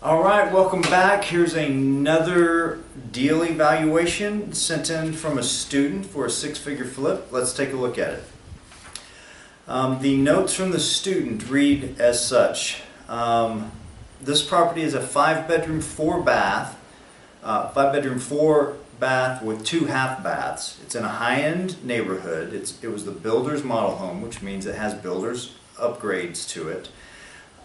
All right, welcome back. Here's another deal evaluation sent in from a student for a six-figure flip. Let's take a look at it. The notes from the student read as such. This property is a 5-bedroom, 4-bath, 5-bedroom, 4-bath with 2 half baths. It's in a high-end neighborhood. It was the builder's model home, which means it has builder's upgrades to it.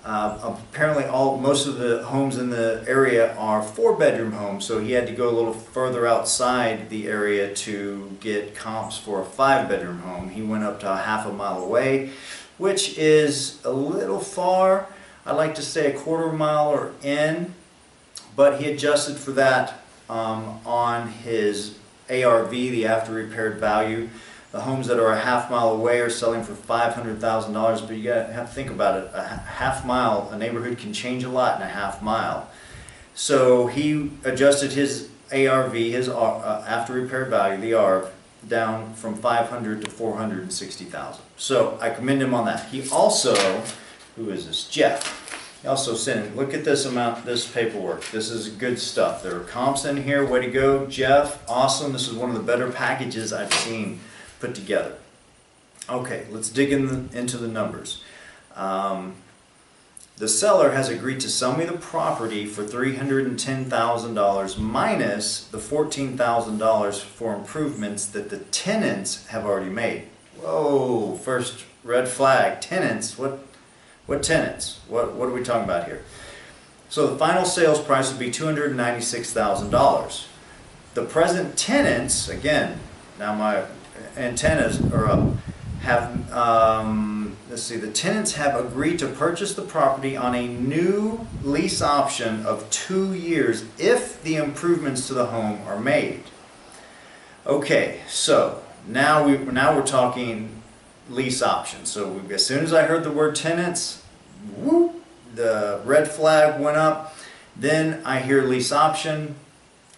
Apparently most of the homes in the area are 4-bedroom homes, so he had to go a little further outside the area to get comps for a 5-bedroom home. He went up to a half a mile away, which is a little far. I like to say a quarter mile or in, but he adjusted for that on his ARV, the after repaired value. The homes that are a half mile away are selling for $500,000, but you gotta have to think about it. A half mile, a neighborhood can change a lot in a half mile. So he adjusted his ARV, his after repaired value, the ARV, down from $500,000 to $460,000. So I commend him on that. He also, who is this? Jeff. He also sent, look at this amount, this paperwork. This is good stuff. There are comps in here. Way to go, Jeff. Awesome. This is one of the better packages I've seen put together. Okay, let's dig into the numbers. The seller has agreed to sell me the property for $310,000 minus the $14,000 for improvements that the tenants have already made. Whoa, first red flag. Tenants? What tenants? What are we talking about here? So the final sales price would be $296,000. The present tenants, again, now my antennas are up, let's see, the tenants have agreed to purchase the property on a new lease option of 2 years if the improvements to the home are made. Okay, so now we're talking lease option. So as soon as I heard the word tenants, whoop, the red flag went up. Then I hear lease option.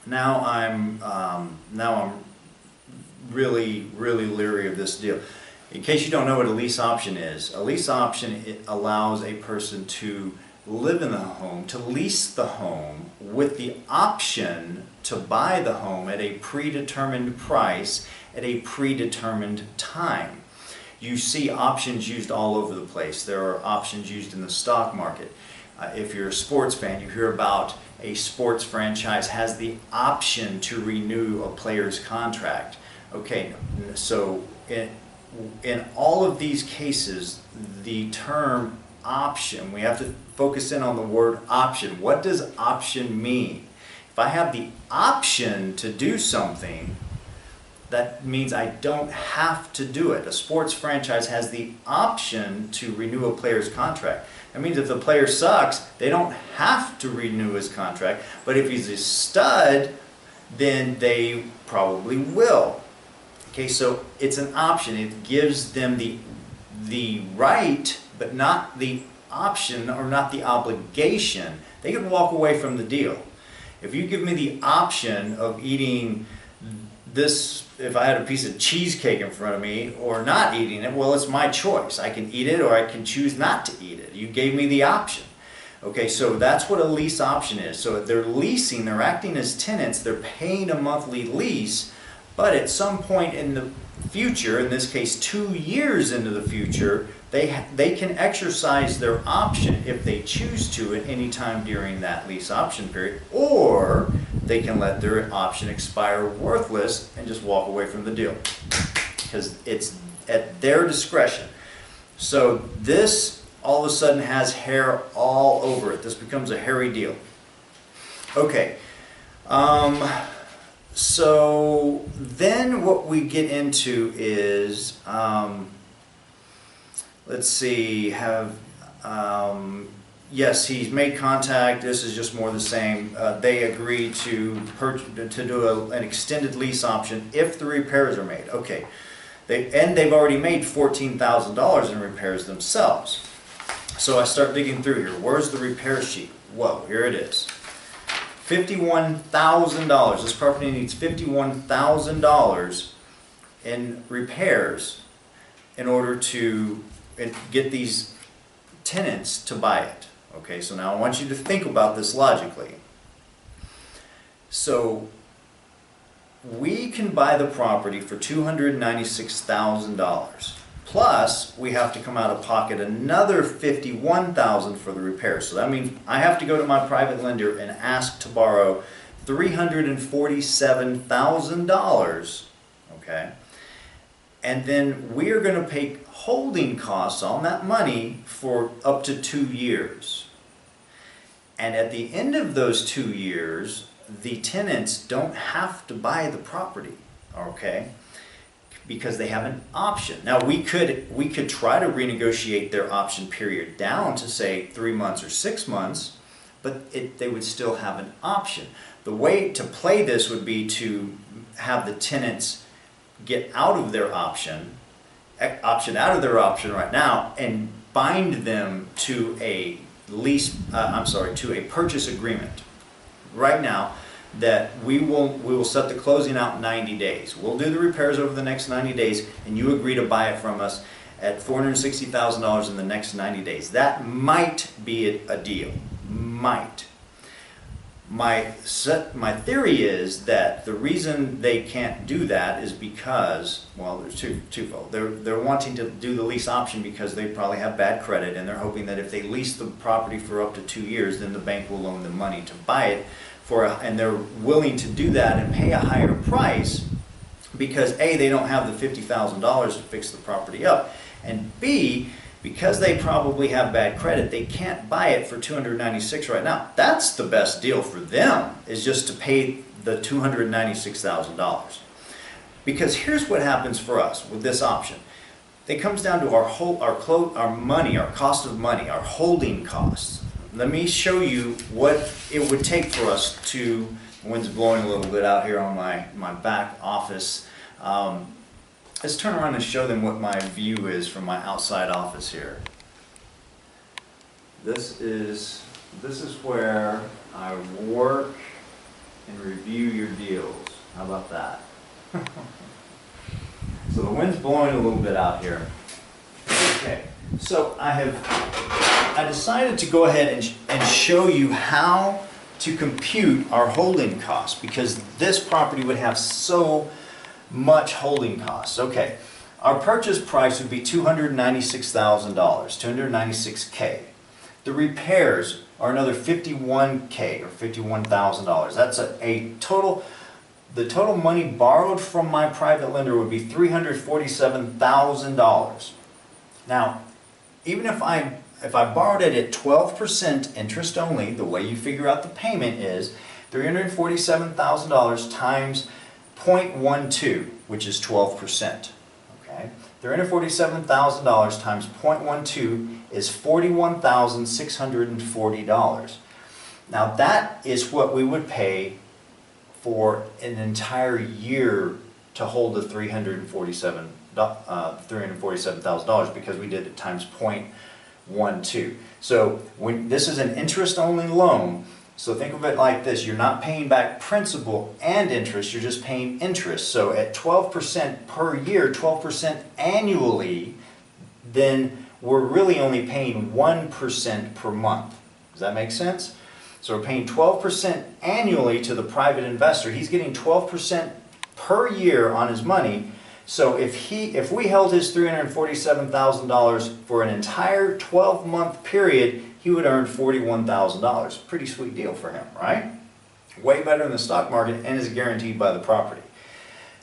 Now I'm really leery of this deal. In case you don't know what a lease option is, it allows a person to live in the home, to lease the home with the option to buy the home at a predetermined price at a predetermined time. You see options used all over the place. There are options used in the stock market. If you're a sports fan, you hear about a sports franchise has the option to renew a player's contract. Okay, so in all of these cases, the term option, we have to focus in on the word option. What does option mean? If I have the option to do something, that means I don't have to do it. A sports franchise has the option to renew a player's contract. That means if the player sucks, they don't have to renew his contract, but if he's a stud, then they probably will. Okay, so it's an option. It gives them the right, but not the option or not the obligation. They could walk away from the deal. If you give me the option of eating this, if I had a piece of cheesecake in front of me, or not eating it, well, it's my choice. I can eat it or I can choose not to eat it. You gave me the option. Okay, so that's what a lease option is. So they're leasing, they're acting as tenants, they're paying a monthly lease, but at some point in the future, in this case 2 years into the future, they can exercise their option if they choose to at any time during that lease option period, or they can let their option expire worthless and just walk away from the deal because it's at their discretion. So this all of a sudden has hair all over it. This becomes a hairy deal. Okay. So then what we get into is, let's see, yes, he's made contact. This is just more the same. They agree to do an extended lease option if the repairs are made. Okay, they've already made $14,000 in repairs themselves. So I start digging through here. Where's the repair sheet? Whoa, here it is. $51,000. This property needs $51,000 in repairs in order to get these tenants to buy it. Okay, so now I want you to think about this logically. So we can buy the property for $296,000. Plus, we have to come out of pocket another $51,000 for the repairs. So that means I have to go to my private lender and ask to borrow $347,000. Okay? And then we are going to pay holding costs on that money for up to 2 years. And at the end of those 2 years, the tenants don't have to buy the property, okay? Because they have an option. Now we could try to renegotiate their option period down to say 3 months or 6 months, but they would still have an option. The way to play this would be to have the tenants get out of their option out of their option right now, and bind them to a to a purchase agreement right now, that we will set the closing out in 90 days. We'll do the repairs over the next 90 days, and you agree to buy it from us at $460,000 in the next 90 days. That might be a deal. Might. My theory is that the reason they can't do that is because, well, there's twofold. They're wanting to do the lease option because they probably have bad credit, and they're hoping that if they lease the property for up to 2 years, then the bank will loan them money to buy it and they're willing to do that and pay a higher price because A, they don't have the $50,000 to fix the property up, and B, because they probably have bad credit, they can't buy it for $296,000 right now. That's the best deal for them, is just to pay the $296,000. Because here's what happens for us with this option. It comes down to our money, our cost of money, our holding costs. Let me show you what it would take for us to, the wind's blowing a little bit out here on my back office. Let's turn around and show them what my view is from my outside office here. This is where I work and review your deals. How about that? So the wind's blowing a little bit out here. Okay, so I decided to go ahead and show you how to compute our holding costs, because this property would have so much holding costs. Okay, our purchase price would be $296,000, $296K. The repairs are another $51K or $51,000. That's a total. The total money borrowed from my private lender would be $347,000. Now, even if I borrowed it at 12% interest only, the way you figure out the payment is $347,000 times 0.12, which is 12%. Okay, $347,000 times 0.12 is $41,640. Now that is what we would pay for an entire year to hold the $347,000, because we did it times 0.12. So this is an interest-only loan. So think of it like this: you're not paying back principal and interest, you're just paying interest. So at 12% per year, 12% annually, then we're really only paying 1% per month. Does that make sense? So we're paying 12% annually to the private investor. He's getting 12% per year on his money. So if we held his $347,000 for an entire 12-month period, he would earn $41,000. Pretty sweet deal for him, right? Way better than the stock market, and is guaranteed by the property.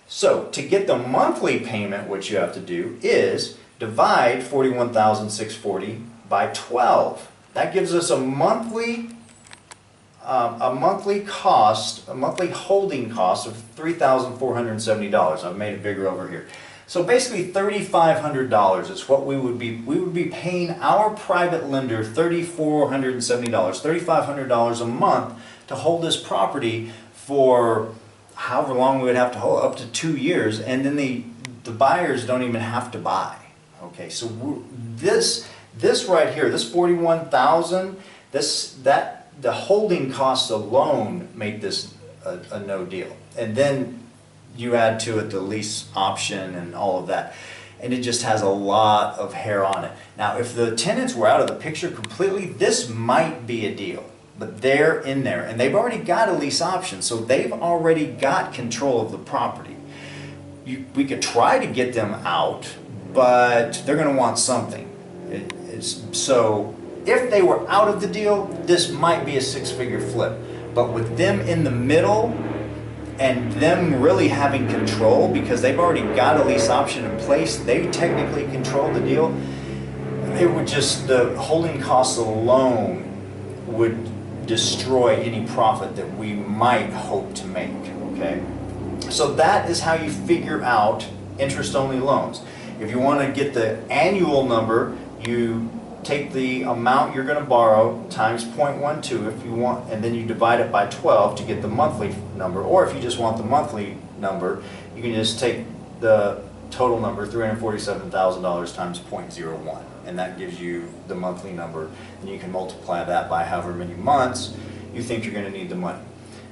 So to get the monthly payment, what you have to do is divide $41,640 by 12. That gives us a monthly holding cost of $3,470. I've made it bigger over here. So basically $3,500 is what we would be paying our private lender, $3,470, $3,500 a month to hold this property for however long we would have to hold, up to 2 years, and then the buyers don't even have to buy. Okay, so this right here, this $41,000, the holding costs alone make this a no deal. And then you add to it the lease option and all of that. and it just has a lot of hair on it. Now, if the tenants were out of the picture completely, this might be a deal. But they're in there, and they've already got a lease option, so they've already got control of the property. We could try to get them out, but they're going to want something. So if they were out of the deal, this might be a six-figure flip. But with them in the middle and them really having control, because they've already got a lease option in place, they technically control the deal, it would just, the holding costs alone would destroy any profit that we might hope to make, okay? So that is how you figure out interest-only loans. If you want to get the annual number, you take the amount you're going to borrow times 0.12 if you want, and then you divide it by 12 to get the monthly number. Or if you just want the monthly number, you can just take the total number, $347,000 times 0.01, and that gives you the monthly number. And you can multiply that by however many months you think you're going to need the money.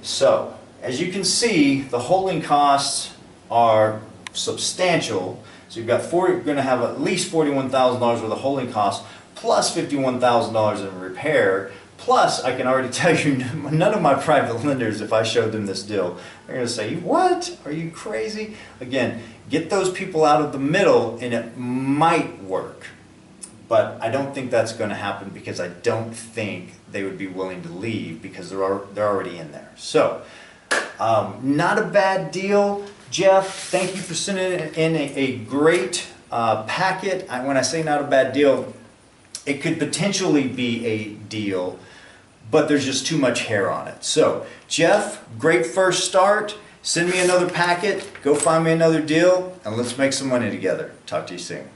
So, as you can see, the holding costs are substantial. So you're going to have at least $41,000 worth of holding costs, plus $51,000 in repair. Plus, I can already tell you, none of my private lenders, if I showed them this deal, they're going to say, "What? Are you crazy?" Again, get those people out of the middle, and it might work. But I don't think that's going to happen, because I don't think they would be willing to leave, because they're already in there. So, not a bad deal. Jeff, thank you for sending in a great packet. When I say not a bad deal, it could potentially be a deal, but there's just too much hair on it. So, Jeff, great first start. Send me another packet, go find me another deal, and let's make some money together. Talk to you soon.